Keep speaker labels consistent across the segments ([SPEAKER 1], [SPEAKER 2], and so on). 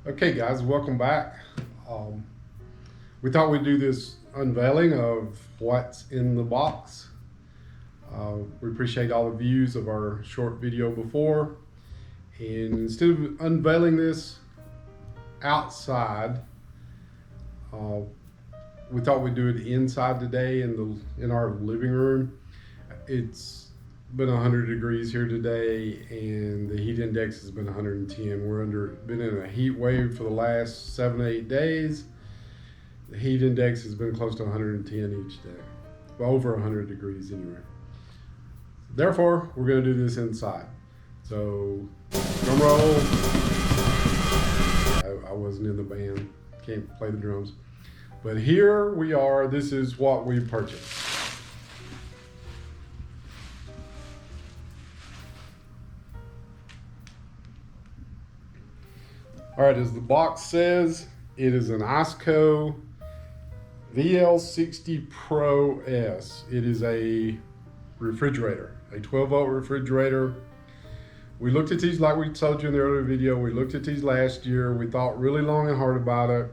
[SPEAKER 1] Okay guys, welcome back. We thought we'd do this unveiling of what's in the box. We appreciate all the views of our short video before. And instead of unveiling this outside, we thought we'd do it inside today in our living room. It's been 100 degrees here today and the heat index has been 110. Been in a heat wave for the last 7-8 days. The heat index has been close to 110 each day, over 100 degrees anyway. Therefore, we're going to do this inside. So, drum roll. I wasn't in the band, can't play the drums. But here we are, this is what we purchased. All right, as the box says, it is an ICECO VL60 Pro S. It is a refrigerator, a 12-volt refrigerator. We looked at these, like we told you in the earlier video, we looked at these last year. We thought really long and hard about it,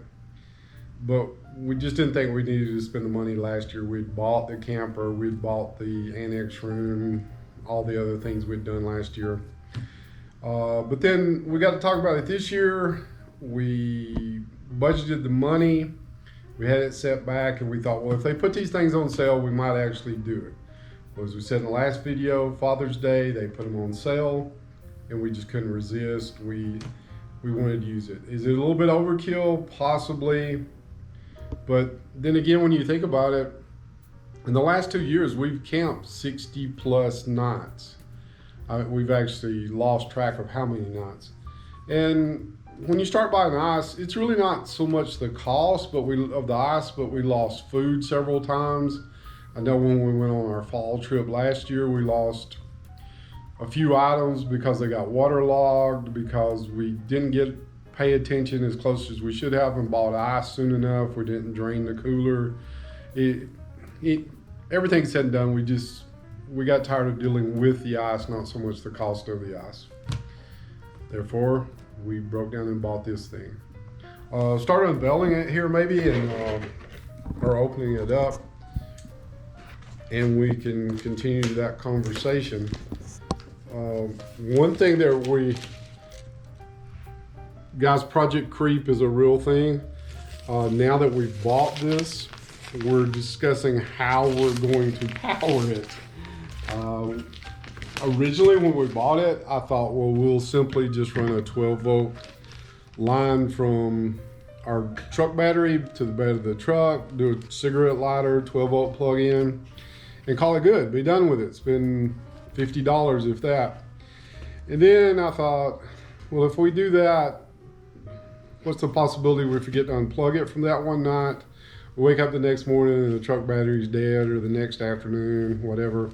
[SPEAKER 1] but we just didn't think we needed to spend the money last year. We'd bought the camper, we'd bought the annex room, all the other things we'd done last year. But then we got to talk about it this year. We budgeted the money, we had it set back, and we thought, well, if they put these things on sale, we might actually do it. Well, as we said in the last video, Father's Day, they put them on sale, and we just couldn't resist. We wanted to use it. Is it a little bit overkill? Possibly. But then again, when you think about it, in the last 2 years, we've camped 60 plus nights. We've actually lost track of how many nights. And when you start buying ice, it's really not so much the cost of the ice, but we lost food several times. I know when we went on our fall trip last year, we lost a few items because they got waterlogged, because we didn't pay attention as close as we should have and bought ice soon enough. We didn't drain the cooler. Everything said and done, we got tired of dealing with the ice, not so much the cost of the ice. Therefore, we broke down and bought this thing. Start unveiling it here maybe, or opening it up, and we can continue that conversation. One thing that guys, project creep is a real thing. Now that we've bought this, we're discussing how we're going to power it. Originally when we bought it, I thought, well, we'll simply just run a 12-volt line from our truck battery to the bed of the truck, do a cigarette lighter, 12-volt plug-in, and call it good, be done with it. It's been $50 if that. And then I thought, well, if we do that, what's the possibility we forget to unplug it from that one night? We wake up the next morning and the truck battery's dead, or the next afternoon, whatever.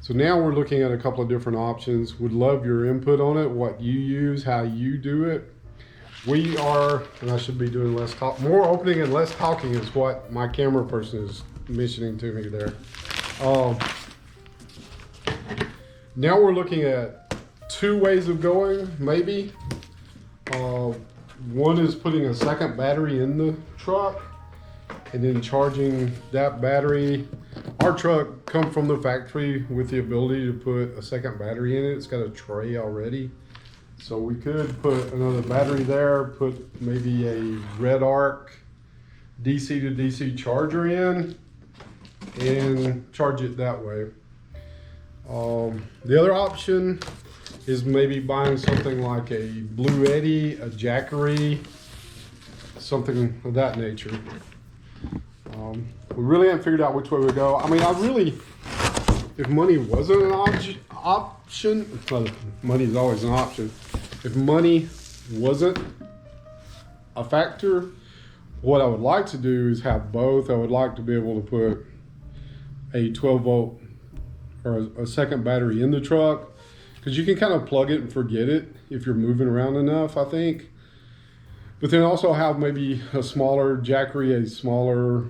[SPEAKER 1] So now we're looking at a couple of different options. Would love your input on it, what you use, how you do it. We are, and I should be doing less talk, more opening and less talking is what my camera person is mentioning to me there. Now we're looking at two ways of going, maybe. One is putting a second battery in the truck and then charging that battery. Our truck come from the factory with the ability to put a second battery in it. It's got a tray already. So we could put another battery there, put maybe a red arc DC to DC charger in and charge it that way. The other option is maybe buying something like a Blue Eddy, a Jackery, something of that nature. We really haven't figured out which way we go. I mean, if money wasn't an option, well, money is always an option. If money wasn't a factor, what I would like to do is have both. I would like to be able to put a 12-volt or a second battery in the truck, because you can kind of plug it and forget it if you're moving around enough, I think. But then also have maybe a smaller Jackery, a smaller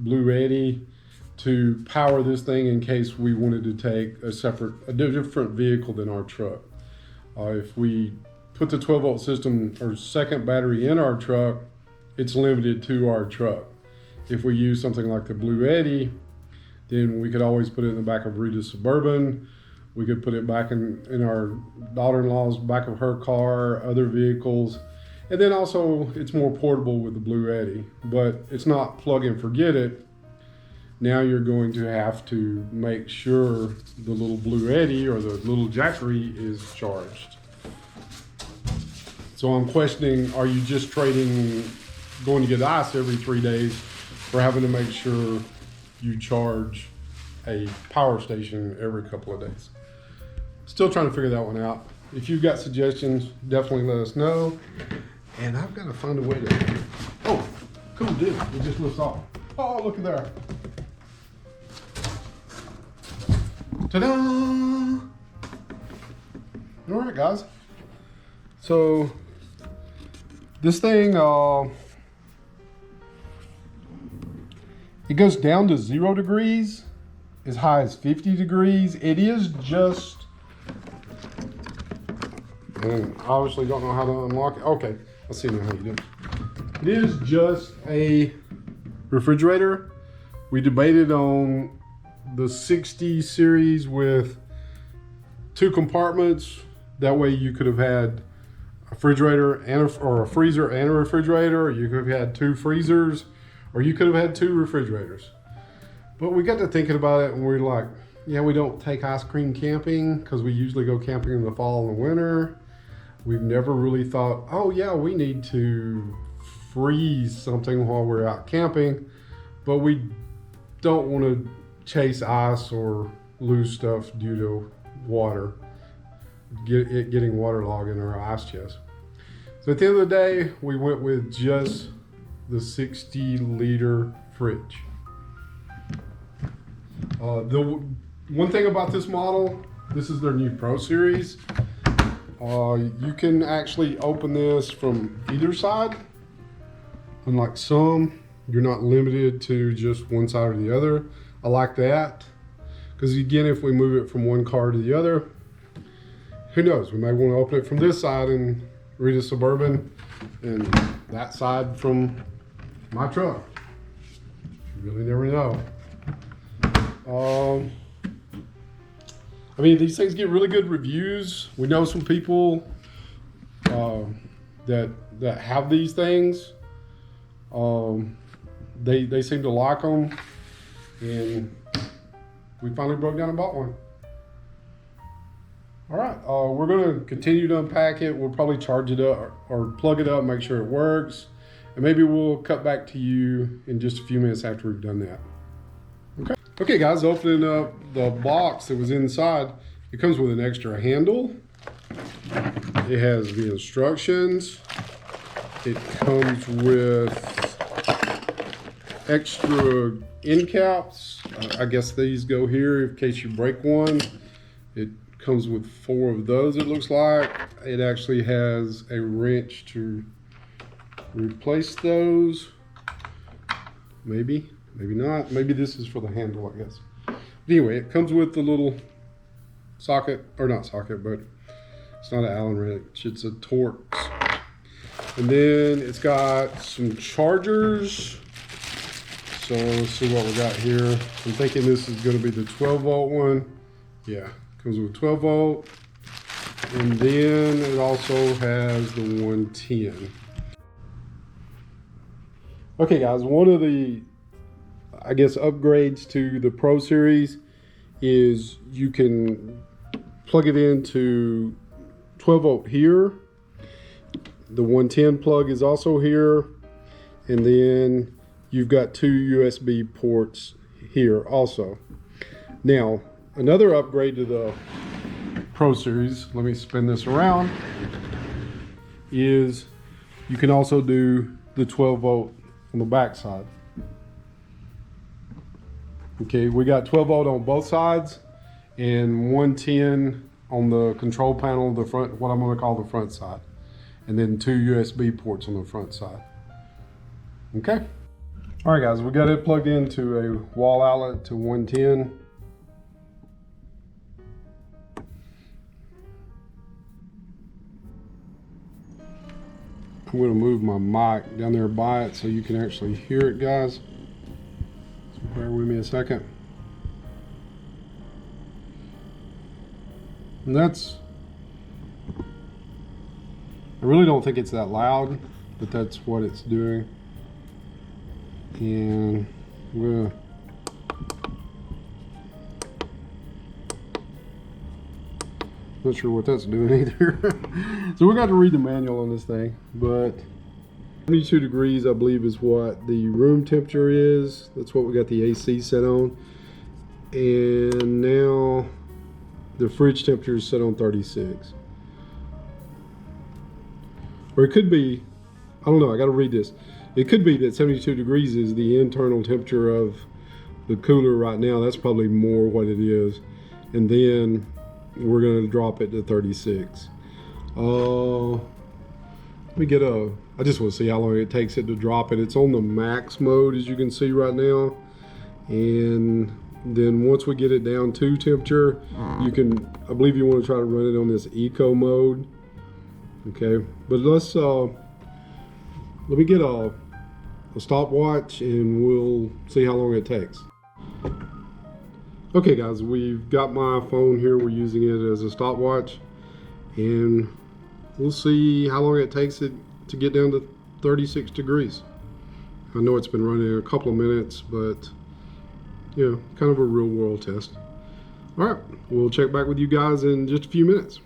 [SPEAKER 1] Blue Eddy to power this thing in case we wanted to take a different vehicle than our truck. If we put the 12-volt system or second battery in our truck, it's limited to our truck. If we use something like the Blue Eddy, then we could always put it in the back of Rita's Suburban. We could put it back in our daughter-in-law's back of her car, other vehicles. And then also it's more portable with the Blue Eddy, but it's not plug and forget it. Now you're going to have to make sure the little Blue Eddy or the little Jackery is charged. So I'm questioning, are you just trading going to get ice every 3 days for having to make sure you charge a power station every couple of days? Still trying to figure that one out. If you've got suggestions, definitely let us know. And I've got to find a way to, oh, cool dude, it just lifts off. Oh, look at there. Ta-da! All right, guys. So this thing, it goes down to 0 degrees, as high as 50 degrees. It is just, and obviously don't know how to unlock it. Okay, I'll see now how you do it. It is just a refrigerator. We debated on the 60 series with 2 compartments. That way you could have had a refrigerator and or a freezer and a refrigerator, or you could have had 2 freezers, or you could have had 2 refrigerators. But we got to thinking about it and we're like, yeah, we don't take ice cream camping because we usually go camping in the fall and the winter. We've never really thought, oh yeah, we need to freeze something while we're out camping, but we don't want to chase ice or lose stuff due to water, getting waterlogged in our ice chest. So at the end of the day, we went with just the 60-liter fridge. The one thing about this model, this is their new Pro Series. You can actually open this from either side. Unlike some, you're not limited to just one side or the other. I like that, because again, if we move it from one car to the other, who knows, we may want to open it from this side and read a Suburban and that side from my truck. You really never know. I mean, these things get really good reviews. We know some people that have these things. They seem to like them, and we finally broke down and bought one. All right, we're gonna continue to unpack it. We'll probably charge it up or plug it up, make sure it works, and maybe we'll cut back to you in just a few minutes after we've done that. Okay guys, opening up the box that was inside, it comes with an extra handle. It has the instructions. It comes with extra end caps. I guess these go here in case you break one. It comes with 4 of those, it looks like. It actually has a wrench to replace those. Maybe not. Maybe this is for the handle, I guess. But anyway, it comes with the little socket, or not socket, but it's not an Allen wrench, it's a Torx. And then it's got some chargers. So let's see what we got here. I'm thinking this is going to be the 12-volt one. Yeah, comes with 12 volt. And then it also has the 110. Okay guys, one of the, I guess, upgrades to the Pro Series is you can plug it into 12 volt here. The 110 plug is also here. And then you've got 2 USB ports here also. Now, another upgrade to the Pro Series, let me spin this around, is you can also do the 12 volt on the back side. Okay, we got 12 volt on both sides and 110 on the control panel, the front, what I'm going to call the front side, and then 2 USB ports on the front side. Okay. All right, guys, we got it plugged into a wall outlet to 110. I'm going to move my mic down there by it so you can actually hear it, guys. So bear with me a second. And that's, I really don't think it's that loud, but that's what it's doing. And I'm going to not sure what that's doing either. So we got to read the manual on this thing, but 72 degrees I believe is what the room temperature is. That's what we got the AC set on. And now the fridge temperature is set on 36. Or it could be, I don't know, I got to read this. It could be that 72 degrees is the internal temperature of the cooler right now. That's probably more what it is. And then we're going to drop it to 36. Let me get a, I just want to see how long it takes it to drop it. It's on the max mode, as you can see right now. And then once we get it down to temperature, you can, I believe you want to try to run it on this eco mode. Okay, but let's, let me get a stopwatch and we'll see how long it takes. Okay guys, we've got my phone here. We're using it as a stopwatch and we'll see how long it takes it to get down to 36 degrees. I know it's been running a couple of minutes, but yeah, kind of a real world test. All right, we'll check back with you guys in just a few minutes.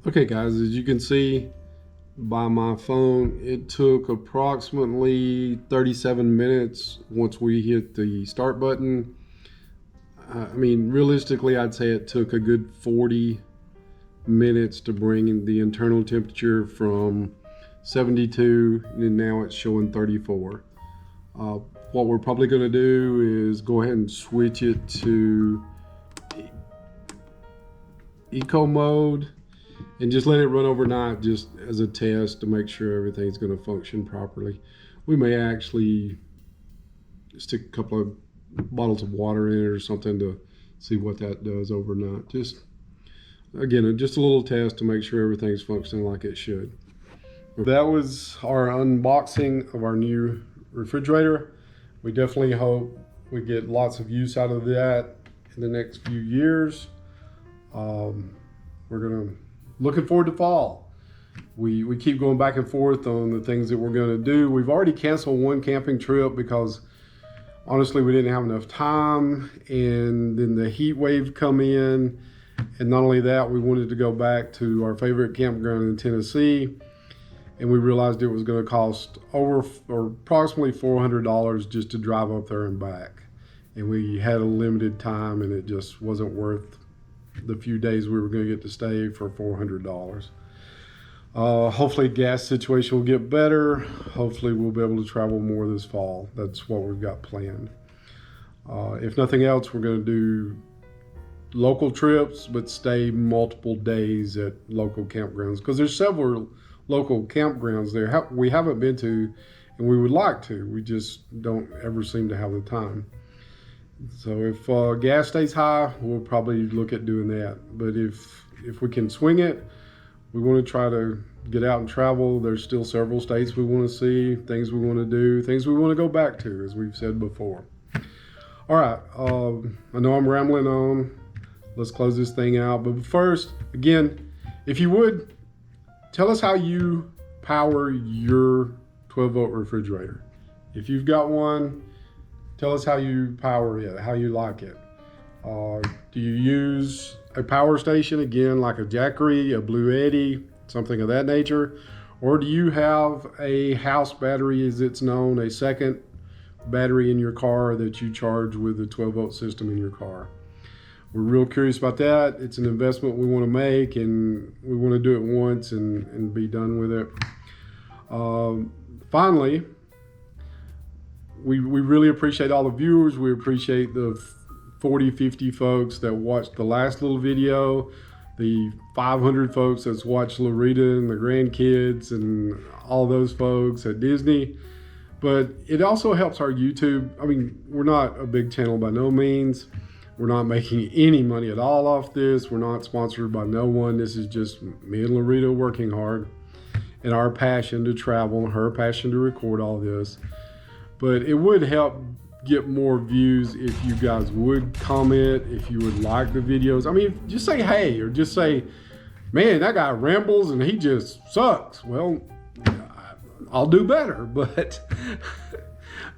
[SPEAKER 1] Okay guys, as you can see by my phone, it took approximately 37 minutes once we hit the start button. I mean, realistically, I'd say it took a good 40 minutes to bring in the internal temperature from 72, and now it's showing 34. What we're probably going to do is go ahead and switch it to eco mode and just let it run overnight just as a test to make sure everything's going to function properly. We may actually stick a couple of bottles of water in it or something to see what that does overnight. Just, again, just a little test to make sure everything's functioning like it should. That was our unboxing of our new refrigerator. We definitely hope we get lots of use out of that in the next few years. Looking forward to fall. We keep going back and forth on the things that we're going to do. We've already canceled one camping trip because honestly we didn't have enough time, and then the heat wave come in, and not only that, we wanted to go back to our favorite campground in Tennessee, and we realized it was going to cost approximately $400 just to drive up there and back, and we had a limited time and it just wasn't worth the few days we were going to get to stay for $400. Hopefully gas situation will get better. Hopefully we'll be able to travel more this fall. That's what we've got planned. If nothing else, we're going to do local trips, but stay multiple days at local campgrounds, because there's several local campgrounds there we haven't been to, and we would like to. We just don't ever seem to have the time. So if gas stays high, we'll probably look at doing that. But if we can swing it, we want to try to get out and travel. There's still several states we want to see, things we want to do, things we want to go back to, as we've said before. All right, I know I'm rambling on. Let's close this thing out. But first, again, if you would, tell us how you power your 12-volt refrigerator. If you've got one, tell us how you power it, how you like it. Do you use a power station, again, like a Jackery, a Blue Eddy, something of that nature? Or do you have a house battery, as it's known, a second battery in your car that you charge with the 12-volt system in your car? We're real curious about that. It's an investment we want to make, and we want to do it once and be done with it. Finally, we really appreciate all the viewers. We appreciate the 40, 50 folks that watched the last little video, the 500 folks that's watched Loretta and the grandkids and all those folks at Disney. But it also helps our YouTube. I mean, we're not a big channel by no means, We're not making any money at all off this. We're not sponsored by no one. This is just me and Larita working hard and our passion to travel, her passion to record all this. But it would help get more views if you guys would comment, if you would like the videos. I mean, just say hey, or just say, man, that guy rambles and he just sucks. Well, I'll do better, but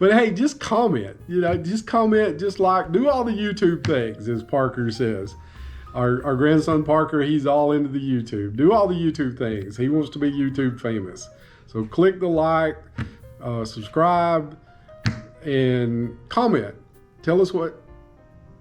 [SPEAKER 1] hey, just comment, just comment, just like, do all the YouTube things, as Parker says. Our grandson Parker, he's all into the YouTube. Do all the YouTube things. He wants to be YouTube famous. So click the like, subscribe, and comment. Tell us what,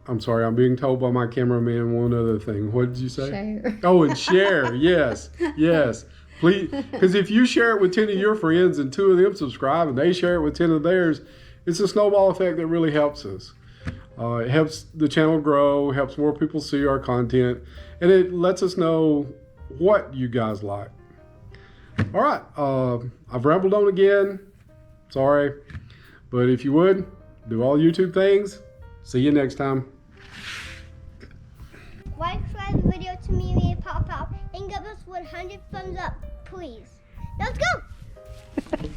[SPEAKER 1] I'm sorry, I'm being told by my cameraman one other thing. What did you say?
[SPEAKER 2] Share.
[SPEAKER 1] Oh, and share, yes, yes. Please, because if you share it with 10 of your friends and 2 of them subscribe and they share it with 10 of theirs, it's a snowball effect that really helps us. It helps the channel grow, helps more people see our content, and it lets us know what you guys like. All right, I've rambled on again. Sorry. But if you would, do all YouTube things. See you next time.
[SPEAKER 3] Like, subscribe the video to me, pop out, and give us 100 thumbs up, please. Let's go!